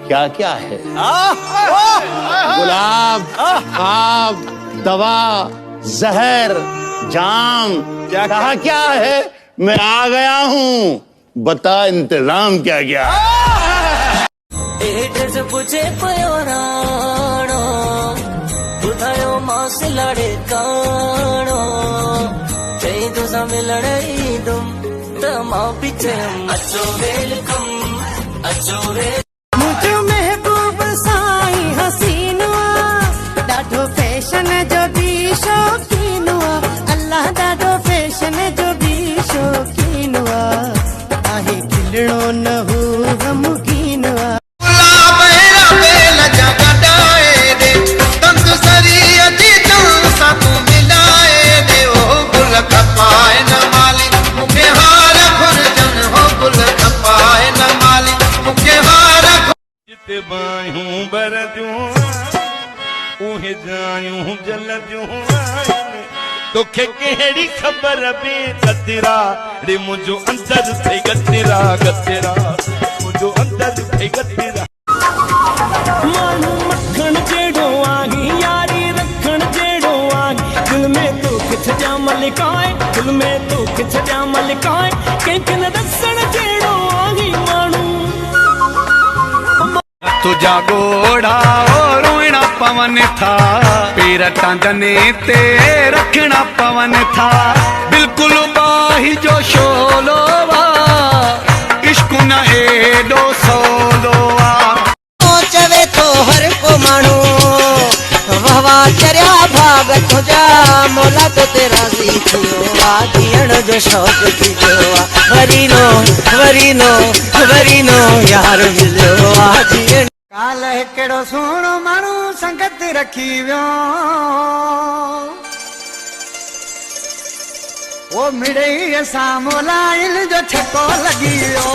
क्या क्या है? गुलाब, आब, दवा, जहर, जाम, कहा क्या है? मैं आ गया हूँ, बता इंतजाम क्या क्या? पूछे पयोराणो बुधायो मास लड़े काणो चई तुसा मिलड़ई तुम तमा पीछे अचो वेलकम अचो वे मुझो महबूब साईं हसीनुआ डाढो फैशन जो भी शौकीनुआ अल्लाह डाढो फैशन जो भी शौकीनुआ आहे खिलणो न हो गमगीनुआ बायूं बर जूं उहे जायूं जल जूं तोखे कहिड़ी ख़बर बे गतिरा रे मुंहिंजो अंदर थे गतिरा गतिरा मुंहिंजो अंदर थे गतिरा मानू मखण जेड़ो आही यारी रखण जेड़ो आही दिल में तो किछ जा मलिकाए दिल में तो किछ जा मलिकाए कंहिंखे न दसण जेड़ो आही मानू तुझा गोड़ा रोइणा पवन था पेर टांगने ते रखना पवन था बिल्कुल बाही जो शोलोवा इश्क न एडो सोलोवा चवे तो हर को मानू वहवा चरिया भाग तुझा मोला तो तेरा सी थियो आ दियण जो शौक थियो वरी नो यार मिलो आ दियण काल केड़ो सोणो माण्हू संगत रखी वियो ओ मिड़ई सां मोलाइल जो छको लगी वियो